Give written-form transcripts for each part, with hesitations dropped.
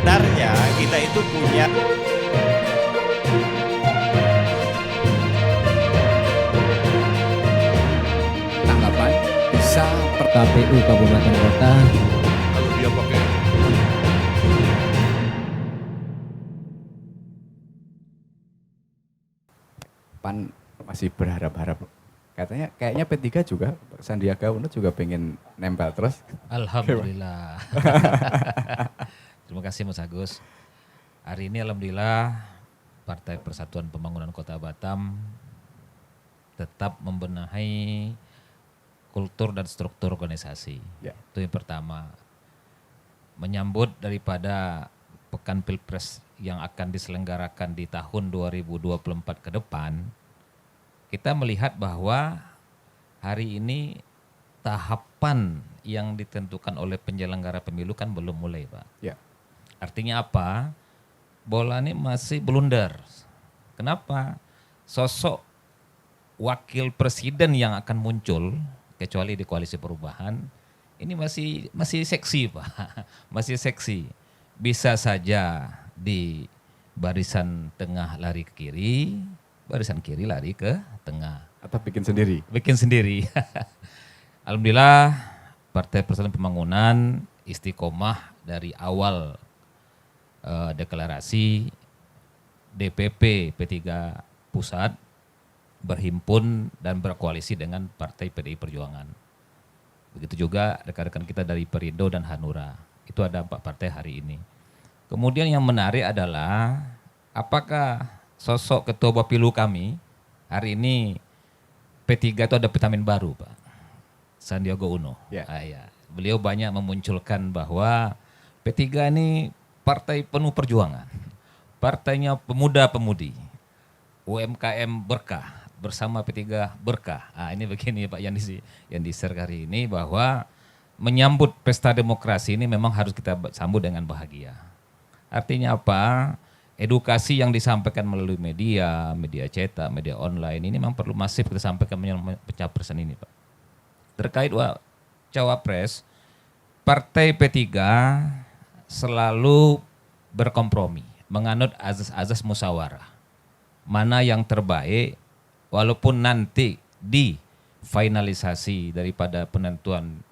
Sebenarnya kita itu punya tanggapan bisa KPU Kabupaten Kota. Kalau dia pakai PAN masih berharap-harap. Katanya kayaknya P3 juga, Sandiaga Uno juga pengen nempel terus. Alhamdulillah. Terima kasih Mas Agus. Hari ini alhamdulillah Partai Persatuan Pembangunan Kota Batam tetap membenahi kultur dan struktur organisasi. Ya. Itu yang pertama. Menyambut daripada Pekan Pilpres yang akan diselenggarakan di tahun 2024 ke depan, kita melihat bahwa hari ini tahapan yang ditentukan oleh penyelenggara pemilu kan belum mulai, Pak. Ya. Artinya apa? Bola ini masih blunder. Kenapa? Sosok wakil presiden yang akan muncul, kecuali di koalisi perubahan, ini masih seksi, Pak. Masih seksi. Bisa saja di barisan tengah lari ke kiri, barisan kiri lari ke tengah. Atau bikin sendiri. Bikin sendiri. Alhamdulillah Partai Persatuan Pembangunan istiqomah dari awal deklarasi DPP P3 Pusat berhimpun dan berkoalisi dengan Partai PDI Perjuangan. Begitu juga rekan-rekan kita dari Perindo dan Hanura. Itu ada 4 partai hari ini. Kemudian yang menarik adalah apakah sosok Ketua Bapilu kami hari ini P3 itu ada vitamin baru, Pak. Sandiaga Uno. Ya. Ya. Beliau banyak memunculkan bahwa P3 ini partai penuh perjuangan. Partainya pemuda-pemudi. UMKM berkah bersama P3 berkah. Ini begini Pak yang di-share hari ini bahwa menyambut pesta demokrasi ini memang harus kita sambut dengan bahagia. Artinya apa? Edukasi yang disampaikan melalui media cetak, media online ini memang perlu masif kita sampaikan pencapresan ini, Pak. Terkait cawapres, Partai P3 selalu berkompromi, menganut azas-azas musyawarah. Mana yang terbaik, walaupun nanti di finalisasi daripada penentuan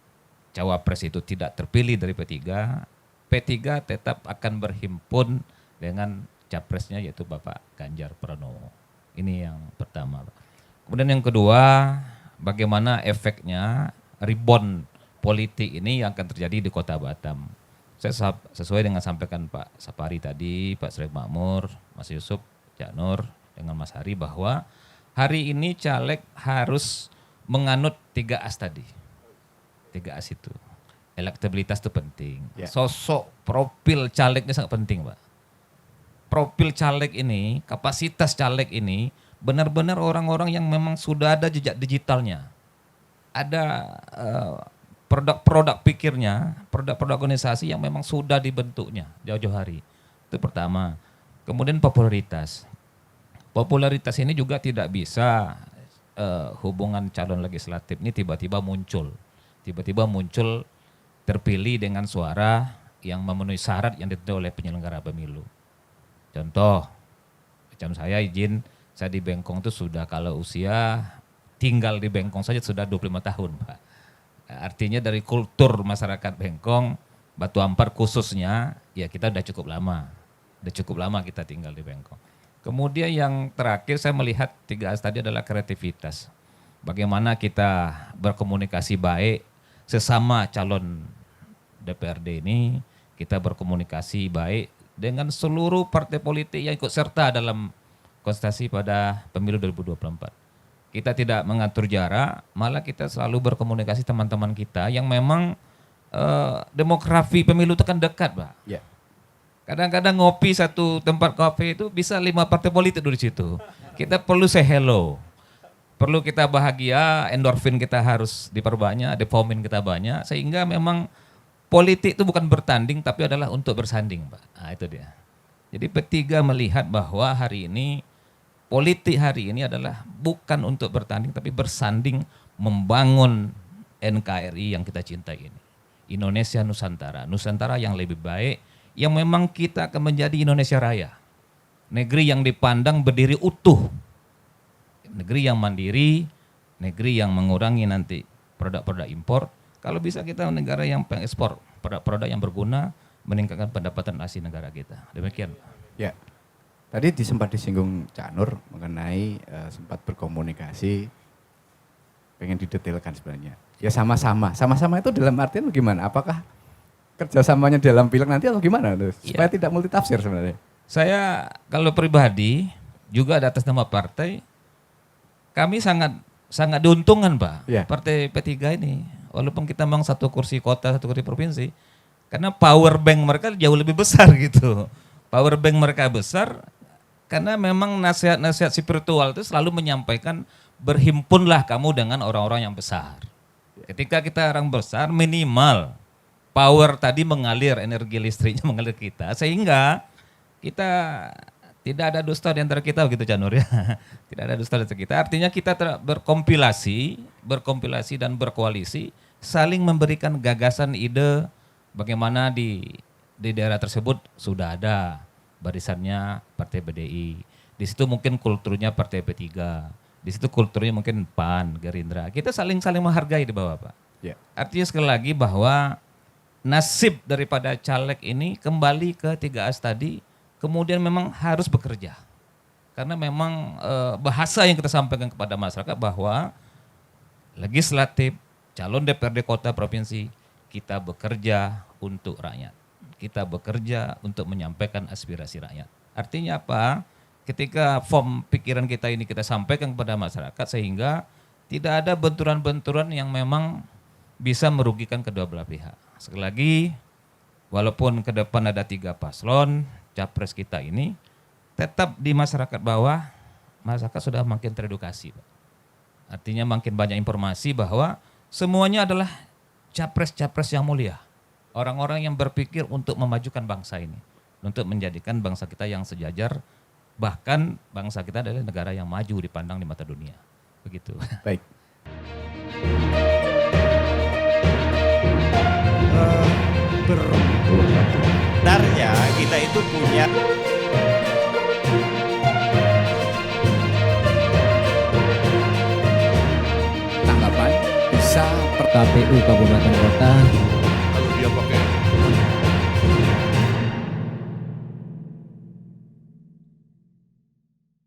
cawapres itu tidak terpilih dari P3, P3 tetap akan berhimpun dengan capresnya yaitu Bapak Ganjar Pranowo. Ini yang pertama. Kemudian yang kedua, bagaimana efeknya rebound politik ini yang akan terjadi di Kota Batam. Saya sesuai dengan sampaikan Pak Sapari tadi, Pak Srek Makmur, Mas Yusuf, Cak Nur, dengan Mas Hari bahwa hari ini caleg harus menganut 3 as tadi. 3 as itu. Elektabilitas itu penting. Ya. Sosok profil calegnya sangat penting, Pak. Profil caleg ini, kapasitas caleg ini benar-benar orang-orang yang memang sudah ada jejak digitalnya. Ada produk-produk pikirnya, produk-produk organisasi yang memang sudah dibentuknya jauh-jauh hari. Itu pertama. Kemudian popularitas. Popularitas ini juga tidak bisa hubungan calon legislatif ini tiba-tiba muncul. Tiba-tiba muncul terpilih dengan suara yang memenuhi syarat yang ditentukan oleh penyelenggara pemilu. Contoh, macam saya di Bengkong itu sudah kalau usia tinggal di Bengkong saja sudah 25 tahun, Pak. Artinya dari kultur masyarakat Bengkong, Batu Ampar khususnya, ya kita udah cukup lama. Udah cukup lama kita tinggal di Bengkong. Kemudian yang terakhir saya melihat 3 as tadi adalah kreativitas. Bagaimana kita berkomunikasi baik sesama calon DPRD ini, kita berkomunikasi baik dengan seluruh partai politik yang ikut serta dalam kontestasi pada pemilu 2024. Kita tidak mengatur jarak, malah kita selalu berkomunikasi teman-teman kita yang memang demografi pemilu itu kan dekat, Pak. Ya. Kadang-kadang ngopi satu tempat kopi itu bisa 5 partai politik di situ. Kita perlu say hello. Perlu kita bahagia, endorfin kita harus diperbanyak, dopamin kita banyak, sehingga memang politik itu bukan bertanding tapi adalah untuk bersanding, Pak. Itu dia. Jadi P3 melihat bahwa hari ini politik hari ini adalah bukan untuk bertanding tapi bersanding membangun NKRI yang kita cintai ini. Indonesia Nusantara, Nusantara yang lebih baik, yang memang kita akan menjadi Indonesia Raya. Negeri yang dipandang berdiri utuh, negeri yang mandiri, negeri yang mengurangi nanti produk-produk impor. Kalau bisa kita negara yang pengekspor produk-produk yang berguna, meningkatkan pendapatan asli negara kita. Demikian. Ya, tadi sempat disinggung Cak Nur mengenai sempat berkomunikasi, pengen didetailkan sebenarnya. Ya sama-sama itu dalam artian gimana? Apakah kerjasamanya dalam pileg nanti atau gimana? Supaya tidak multitafsir sebenarnya. Saya kalau pribadi juga ada atas nama partai, kami sangat diuntungkan Pak, Partai P3 ini. Walaupun kita memang satu kursi kota, satu kursi provinsi, karena power bank mereka jauh lebih besar gitu. Power bank mereka besar karena memang nasihat-nasihat spiritual itu selalu menyampaikan berhimpunlah kamu dengan orang-orang yang besar. Ketika kita orang besar minimal power tadi mengalir, energi listriknya mengalir kita, sehingga kita tidak ada dusta di antara kita begitu Cak Nur ya. Tidak ada dusta di antara kita. Artinya kita berkompilasi dan berkoalisi, saling memberikan gagasan ide bagaimana di daerah tersebut sudah ada barisannya Partai PDI. Di situ mungkin kulturnya Partai P3. Di situ kulturnya mungkin PAN, Gerindra. Kita saling menghargai di bawah Pak. Ya. Artinya sekali lagi bahwa nasib daripada caleg ini kembali ke 3As tadi, kemudian memang harus bekerja. Karena memang bahasa yang kita sampaikan kepada masyarakat bahwa legislatif, calon DPRD kota provinsi, kita bekerja untuk rakyat. Kita bekerja untuk menyampaikan aspirasi rakyat. Artinya apa? Ketika form pikiran kita ini kita sampaikan kepada masyarakat sehingga tidak ada benturan-benturan yang memang bisa merugikan kedua belah pihak. Sekali lagi, walaupun ke depan ada 3 paslon, capres kita ini tetap di masyarakat bawah, masyarakat sudah makin teredukasi. Artinya makin banyak informasi bahwa semuanya adalah capres-capres yang mulia. Orang-orang yang berpikir untuk memajukan bangsa ini. Untuk menjadikan bangsa kita yang sejajar, bahkan bangsa kita adalah negara yang maju dipandang di mata dunia. Begitu. Baik. Sebenarnya kita itu punya Tanggapan bisa KPU Kabupaten Kota